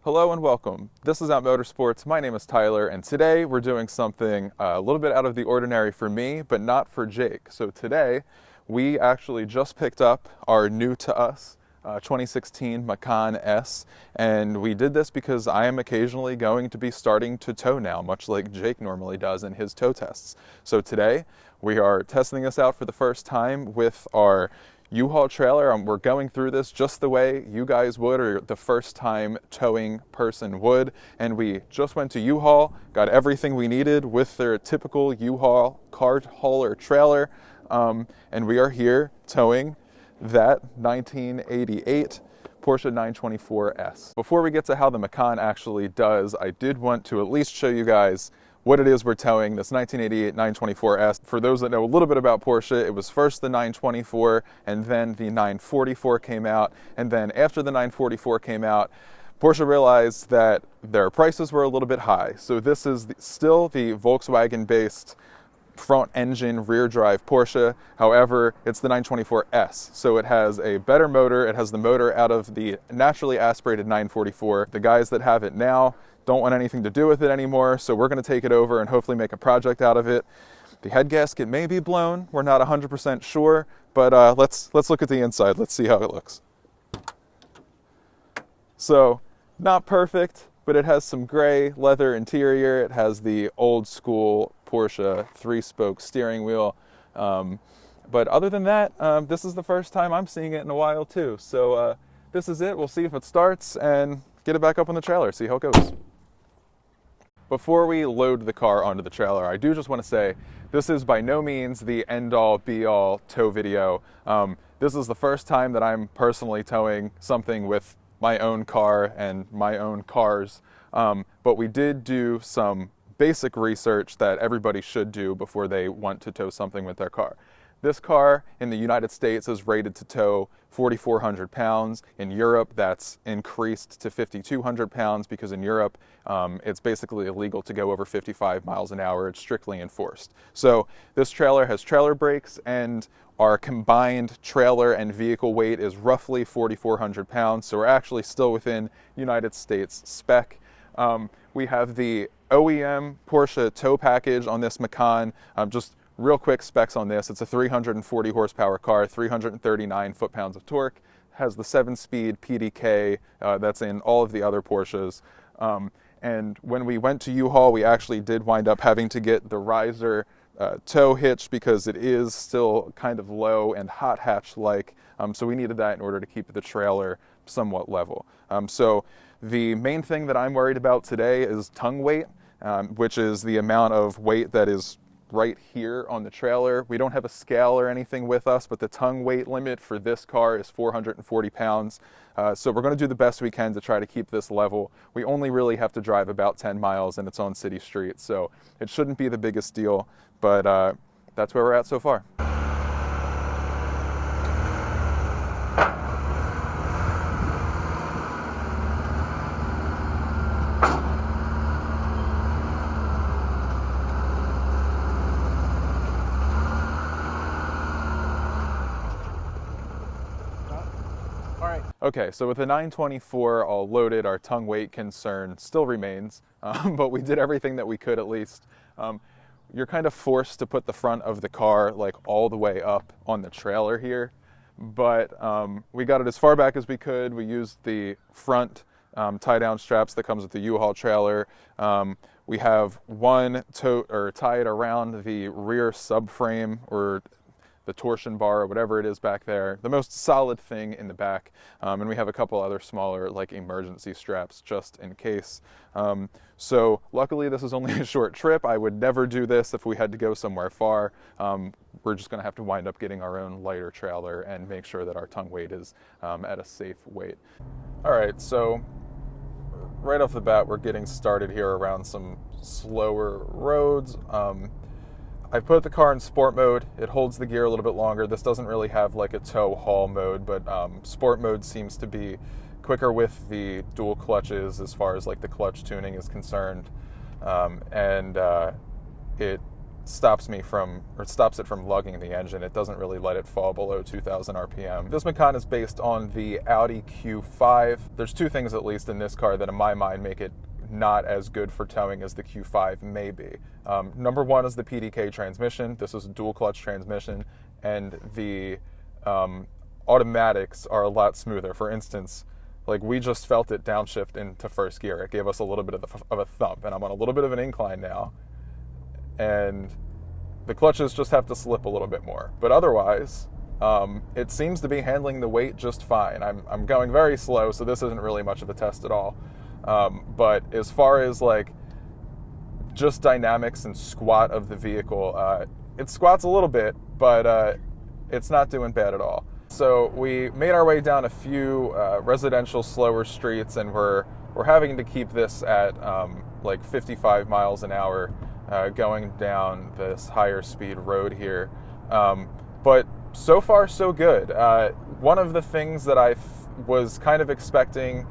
Hello and welcome. This is Out Motorsports. My name is Tyler, and today we're doing something a little bit out of the ordinary for me, but not for Jake. So today, we actually just picked up our new to us 2016 Macan S, and we did this because I am occasionally going to be starting to tow now, much like Jake normally does in his tow tests. So today, we are testing this out for the first time with our U-Haul trailer. We're going through this just the way you guys would, or the first time towing person would. And we just went to U-Haul, got everything we needed with their typical U-Haul car hauler trailer. And we are here towing that 1988 Porsche 924 S. Before we get to how the Macan actually does, I did want to at least show you guys what it is we're towing, this 1988 924 S. For those that know a little bit about Porsche, it was first the 924 and then the 944 came out. And then after the 944 came out, Porsche realized that their prices were a little bit high. So this is still the Volkswagen-based front engine rear drive Porsche. However, it's the 924S. So it has a better motor. It has the motor out of the naturally aspirated 944. The guys that have it now don't want anything to do with it anymore, so we're going to take it over and hopefully make a project out of it. The head gasket may be blown. We're not 100% sure, but let's look at the inside. Let's see how it looks. So, not perfect, but it has some gray leather interior. It has the old school Porsche 3-spoke steering wheel. But other than that, this is the first time I'm seeing it in a while too. So this is it. We'll see if it starts and get it back up on the trailer, see how it goes. Before we load the car onto the trailer, I do just want to say this is by no means the end-all, be-all tow video. This is the first time that I'm personally towing something with my own car and my own cars. But we did do some basic research that everybody should do before they want to tow something with their car. This car in the United States is rated to tow 4,400 pounds. In Europe, that's increased to 5,200 pounds because in Europe, it's basically illegal to go over 55 miles an hour. It's strictly enforced. So this trailer has trailer brakes, and our combined trailer and vehicle weight is roughly 4,400 pounds. So we're actually still within United States spec. We have the OEM Porsche tow package on this Macan. Just real quick specs on this. It's a 340 horsepower car, 339 foot-pounds of torque, has the 7-speed PDK that's in all of the other Porsches. And when we went to U-Haul, we actually did wind up having to get the riser tow hitch because it is still kind of low and hot hatch-like. So we needed that in order to keep the trailer somewhat level. So the main thing that I'm worried about today is tongue weight, which is the amount of weight that is right here on the trailer. We don't have a scale or anything with us, but the tongue weight limit for this car is 440 pounds. So we're going to do the best we can to try to keep this level. We only really have to drive about 10 miles and it's on city streets, so it shouldn't be the biggest deal, but that's where we're at so far. Okay, so with the 924 all loaded, our tongue weight concern still remains, but we did everything that we could at least. You're kind of forced to put the front of the car like all the way up on the trailer here, but we got it as far back as we could. We used the front tie-down straps that comes with the U-Haul trailer. We have one tied around the rear subframe or the torsion bar or whatever it is back there, the most solid thing in the back, and we have a couple other smaller like emergency straps just in case. So luckily this is only a short trip. I would never do this if we had to go somewhere far. We're just going to have to wind up getting our own lighter trailer and make sure that our tongue weight is at a safe weight. All right, so right off the bat we're getting started here around some slower roads. I put the car in sport mode. It holds the gear a little bit longer. This doesn't really have like a tow haul mode, but sport mode seems to be quicker with the dual clutches as far as like the clutch tuning is concerned. And it stops it from lugging the engine. It doesn't really let it fall below 2,000 RPM. This Macan is based on the Audi Q5. There's two things, at least in this car, that in my mind make it not as good for towing as the Q5 may be. Number one is the PDK transmission. This is a dual clutch transmission, and the automatics are a lot smoother. For instance, like, we just felt it downshift into first gear. It gave us a little bit of a thump, and I'm on a little bit of an incline now, and the clutches just have to slip a little bit more. But otherwise, it seems to be handling the weight just fine. I'm going very slow, so this isn't really much of a test at all. But as far as like just dynamics and squat of the vehicle, it squats a little bit, but it's not doing bad at all. So we made our way down a few residential slower streets, and we're having to keep this at like 55 miles an hour going down this higher speed road here. But so far so good. One of the things that I was kind of expecting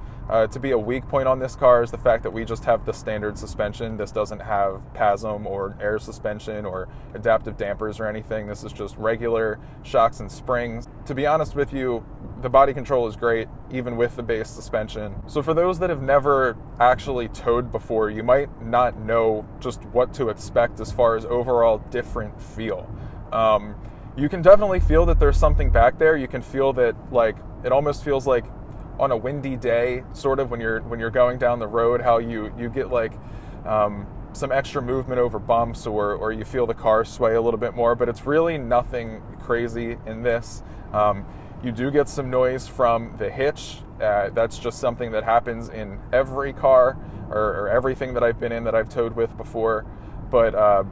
to be a weak point on this car is the fact that we just have the standard suspension. This doesn't have PASM or air suspension or adaptive dampers or anything. This is just regular shocks and springs. To be honest with you, the body control is great, even with the base suspension. So for those that have never actually towed before, you might not know just what to expect as far as overall different feel. You can definitely feel that there's something back there. You can feel that, like, it almost feels like on a windy day, sort of when you're going down the road, how you get like some extra movement over bumps, or you feel the car sway a little bit more, but it's really nothing crazy in this. You do get some noise from the hitch. That's just something that happens in every car or everything that I've been in that I've towed with before. But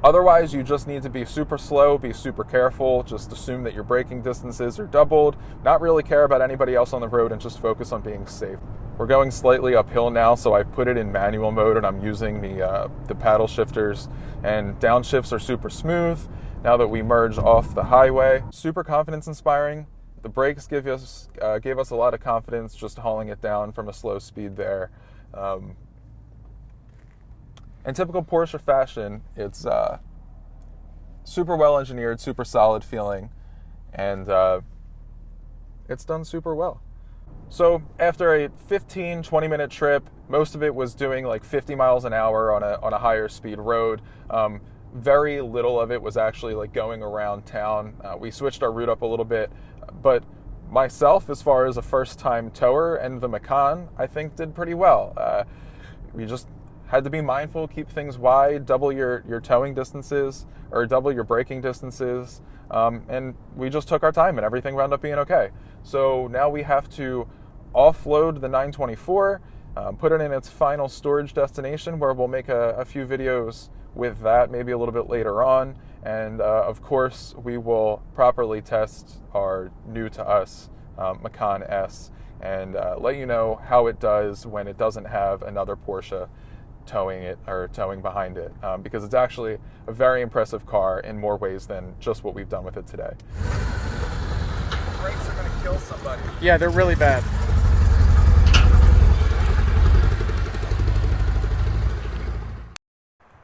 otherwise, you just need to be super slow, be super careful, just assume that your braking distances are doubled, not really care about anybody else on the road, and just focus on being safe. We're going slightly uphill now, so I've put it in manual mode, and I'm using the paddle shifters, and downshifts are super smooth now that we merge off the highway. Super confidence inspiring. The brakes gave us a lot of confidence just hauling it down from a slow speed there. In typical Porsche fashion, it's super well engineered, super solid feeling, and it's done super well. So after a 15-20 minute trip, most of it was doing like 50 miles an hour on a higher speed road. Very little of it was actually like going around town. We switched our route up a little bit, but myself, as far as a first-time tower, and the Macan, I think did pretty well. We just had to be mindful, keep things wide, double your towing distances, or double your braking distances, and we just took our time, and everything wound up being okay. So now we have to offload the 924, put it in its final storage destination, where we'll make a few videos with that, maybe a little bit later on, and of course we will properly test our new to us Macan S, and let you know how it does when it doesn't have another Porsche towing it or towing behind it, because it's actually a very impressive car in more ways than just what we've done with it today. The brakes are going to kill somebody. Yeah, they're really bad.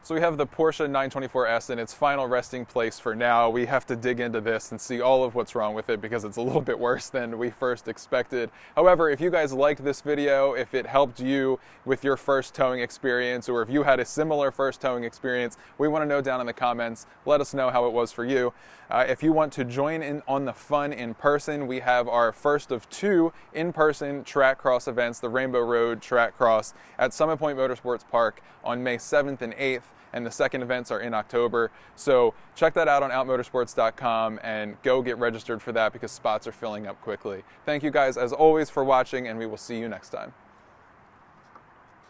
So we have the Porsche 924S in its final resting place for now. We have to dig into this and see all of what's wrong with it, because it's a little bit worse than we first expected. However, if you guys liked this video, if it helped you with your first towing experience, or if you had a similar first towing experience, we want to know down in the comments. Let us know how it was for you. If you want to join in on the fun in person, we have our first of two in-person track cross events, the Rainbow Road Track Cross at Summit Point Motorsports Park on May 7th and 8th. And the second events are in October. So check that out on outmotorsports.com and go get registered for that, because spots are filling up quickly. Thank you guys as always for watching, and we will see you next time.